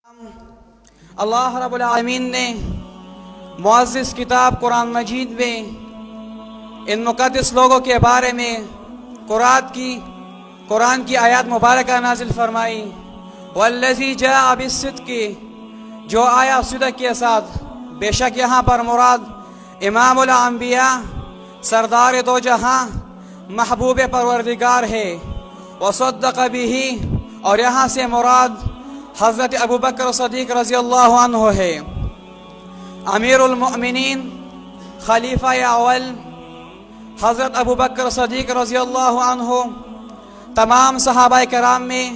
اللہ رب العالمین نے معزز کتاب قرآن مجید میں ان مقدس لوگوں کے بارے میں قرآن کی آیات مبارکہ نازل فرمائی۔ والذی جاء بالصدق، جو آیا صدق کے ساتھ، بے شک یہاں پر مراد امام الانبیاء، سردار دو جہاں، محبوب پروردگار ہے۔ وصدق بہ، اور یہاں سے مراد حضرت ابو بکر صدیق رضی اللہ عنہ ہے۔ امیر المؤمنین، خلیفہ اول حضرت ابو بکر صدیق رضی اللہ عنہ تمام صحابہ کرام میں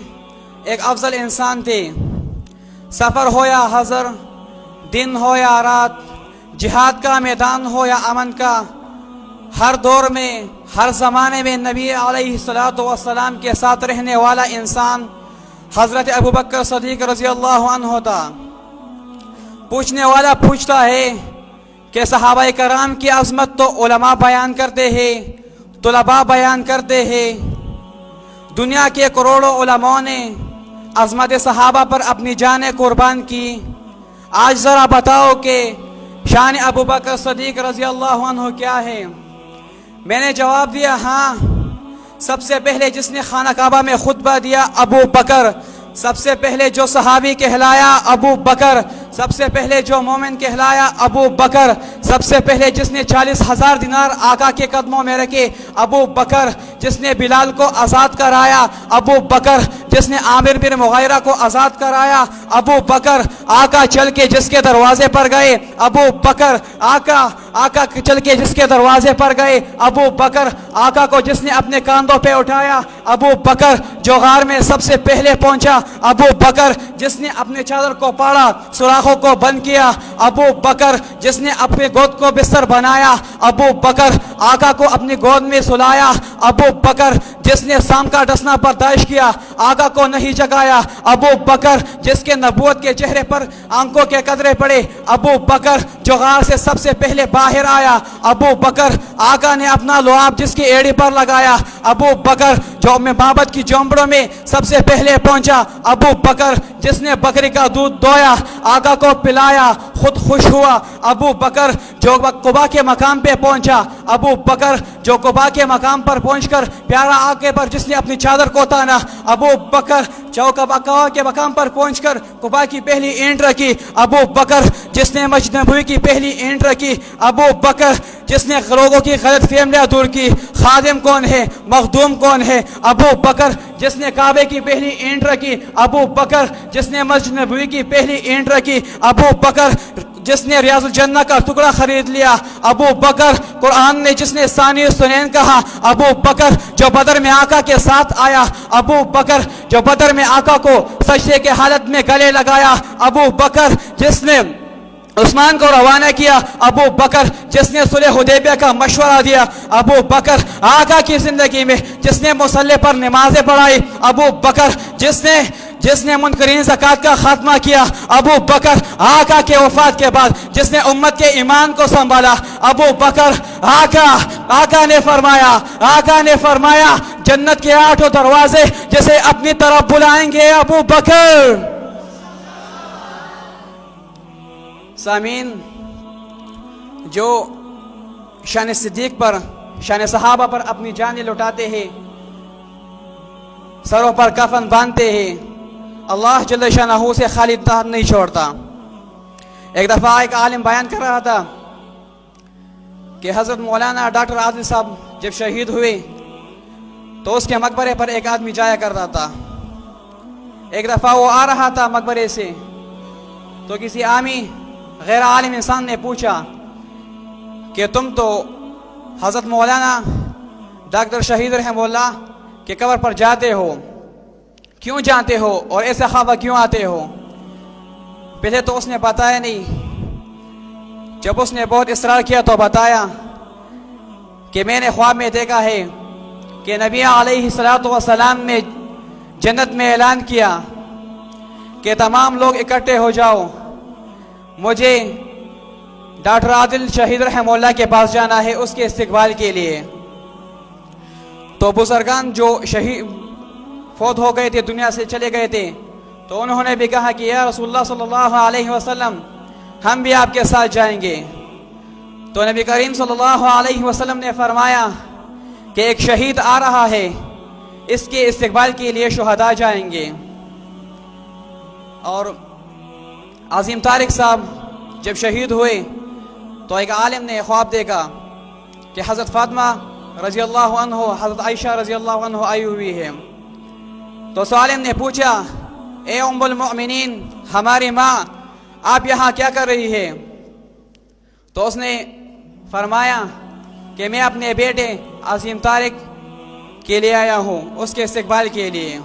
ایک افضل انسان تھے۔ سفر ہو یا حضر، دن ہو یا رات، جہاد کا میدان ہو یا امن کا، ہر دور میں، ہر زمانے میں نبی علیہ السلام کے ساتھ رہنے والا انسان حضرت ابو بکر صدیق رضی اللہ عنہ تھا۔ پوچھنے والا پوچھتا ہے کہ صحابہ کرام کی عظمت تو علماء بیان کرتے ہیں، طلباء بیان کرتے ہیں، دنیا کے کروڑوں علماء نے عظمت صحابہ پر اپنی جانیں قربان کی، آج ذرا بتاؤ کہ شان ابو بکر صدیق رضی اللہ عنہ کیا ہے؟ میں نے جواب دیا، ہاں، سب سے پہلے جس نے خانہ کعبہ میں خطبہ دیا ابو بکر، سب سے پہلے جو صحابی کہلایا ابو بکر، سب سے پہلے جو مومن کہلایا ابو بکر، سب سے پہلے جس نے 40,000 دینار آقا کے قدموں میں رکھے ابو بکر، جس نے بلال کو آزاد کرایا ابو بکر، جس نے عامر بن مغیرہ کو آزاد کرایا ابو بکر، آقا چل کے جس کے دروازے پر گئے ابو بکر، آقا چل کے جس کے دروازے پر گئے ابو بکر، آقا کو جس نے اپنے کاندھوں پہ اٹھایا ابو بکر، جو غار میں سب سے پہلے پہنچا ابو بکر، جس نے اپنے چادر کو پاڑا، سوراخوں کو بند کیا ابو بکر، جس نے اپنے گود کو بستر بنایا ابو بکر، آقا کو اپنی گود میں سلایا ابو بکر، جس نے سام کا ڈسنا برداشت کیا، آقا کو نہیں جگایا ابو بکر، جس کے نبوت کے چہرے پر آنکھوں کے قطرے پڑے ابو بکر، جو غار سے سب سے پہلے باہر آیا ابو بکر، آقا نے اپنا لعاب جس کی ایڑی پر لگایا ابو بکر، جو معبد کی جھونپڑوں میں سب سے پہلے پہنچا ابو بکر، جس نے بکری کا دودھ دویا، آقا کو پلایا، خود خوش ہوا ابو بکر، جو قبا کے مقام پہ پہنچا ابو بکر، جو قبا کے مقام پر پہنچ کر پیارا آقے پر جس نے اپنی چادر کو تانا ابو بکر، جو قبا کے مقام پر پہنچ کر قبا کی پہلی اینٹ رکھی ابو بکر، جس نے مسجد نبوی کی پہلی اینٹ رکھی ابو بکر، جس نے لوگوں کی غلط فہمیاں دور کی، خادم کون ہے، مخدوم کون ہے ابو بکر، جس نے کعبے کی پہلی اینٹ رکھی ابو بکر، جس نے مسجد نبوی کی پہلی اینٹ رکھی ابو بکر، جس نے ریاض الجنہ کا ٹکڑا خرید لیا ابو بکر، قرآن نے جس نے ثانی سنین کہا ابو بکر، جو بدر میں آقا کے ساتھ آیا ابو بکر، جو بدر میں آقا کو سجدے کے حالت میں گلے لگایا ابو بکر، جس نے عثمان کو روانہ کیا ابو بکر، جس نے صلح حدیبیہ کا مشورہ دیا ابو بکر، آقا کی زندگی میں جس نے مصلی پر نمازیں پڑھائی ابو بکر، جس نے منکرین زکوٰۃ کا خاتمہ کیا ابو بکر، آقا کے وفات کے بعد جس نے امت کے ایمان کو سنبھالا ابو بکر، آقا نے فرمایا جنت کے 8 دروازے جسے اپنی طرف بلائیں گے ابو بکر۔ سامعین، جو شان صدیق پر، شان صحابہ پر اپنی جانیں لٹاتے ہیں، سروں پر کفن باندھتے ہیں، اللہ جل شانہ سے خالی ہاتھ نہیں چھوڑتا۔ ایک دفعہ ایک عالم بیان کر رہا تھا کہ حضرت مولانا ڈاکٹر عادل صاحب جب شہید ہوئے تو اس کے مقبرے پر ایک آدمی جایا کرتا تھا۔ ایک دفعہ وہ آ رہا تھا مقبرے سے تو کسی عامی غیر عالم انسان نے پوچھا کہ تم تو حضرت مولانا ڈاکٹر شہید رحمہ اللہ کے قبر پر جاتے ہو، کیوں جاتے ہو اور ایسے خواب کیوں آتے ہو؟ پہلے تو اس نے بتایا نہیں، جب اس نے بہت اصرار کیا تو بتایا کہ میں نے خواب میں دیکھا ہے کہ نبی علیہ السلام نے جنت میں اعلان کیا کہ تمام لوگ اکٹھے ہو جاؤ، مجھے ڈاکٹر عادل شہید رحمہ اللہ کے پاس جانا ہے اس کے استقبال کے لیے۔ تو بزرگان جو شہید فوت ہو گئے تھے، دنیا سے چلے گئے تھے، تو انہوں نے بھی کہا کہ یا رسول اللہ صلی اللہ علیہ وسلم ہم بھی آپ کے ساتھ جائیں گے۔ تو نبی کریم صلی اللہ علیہ وسلم نے فرمایا کہ ایک شہید آ رہا ہے، اس کے استقبال کے لیے شہداء جائیں گے۔ اور عظیم طارق صاحب جب شہید ہوئے تو ایک عالم نے خواب دیکھا کہ حضرت فاطمہ رضی اللہ عنہ، حضرت عائشہ رضی اللہ عنہ آئی ہوئی ہے۔ تو اس عالم نے پوچھا، اے ام المؤمنین، ہماری ماں، آپ یہاں کیا کر رہی ہے؟ تو اس نے فرمایا کہ میں اپنے بیٹے عظیم طارق کے لیے آیا ہوں، اس کے استقبال کے لیے۔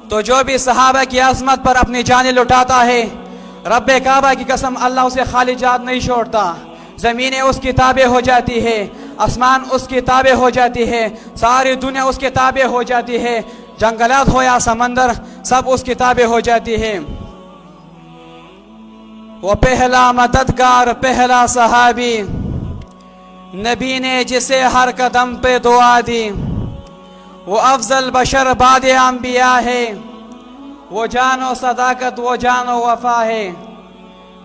تو جو بھی صحابہ کی عظمت پر اپنی جانیں لٹاتا ہے، رب کعبہ کی قسم اللہ اسے خالی جات نہیں چھوڑتا۔ زمینیں اس کی تابع ہو جاتی ہے، آسمان اس کی تابع ہو جاتی ہے، ساری دنیا اس کی تابع ہو جاتی ہے، جنگلات ہو یا سمندر سب اس کی تابع ہو جاتی ہے۔ وہ پہلا مددگار، پہلا صحابی، نبی نے جسے ہر قدم پہ دعا دی، وہ افضل بشر بعد انبیاء ہے، وہ جان و صداقت، وہ جان و وفا ہے۔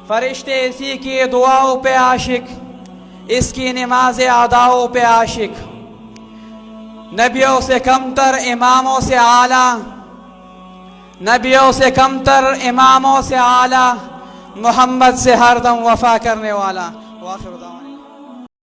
فرشتے اسی کی دعاؤں پہ عاشق، اس کی نماز اداؤں پہ عاشق۔ نبیوں سے کم تر، اماموں سے اعلیٰ، نبیوں سے کم تر، اماموں سے اعلیٰ، محمد سے ہر دم وفا کرنے والا۔ وآخر دعوانا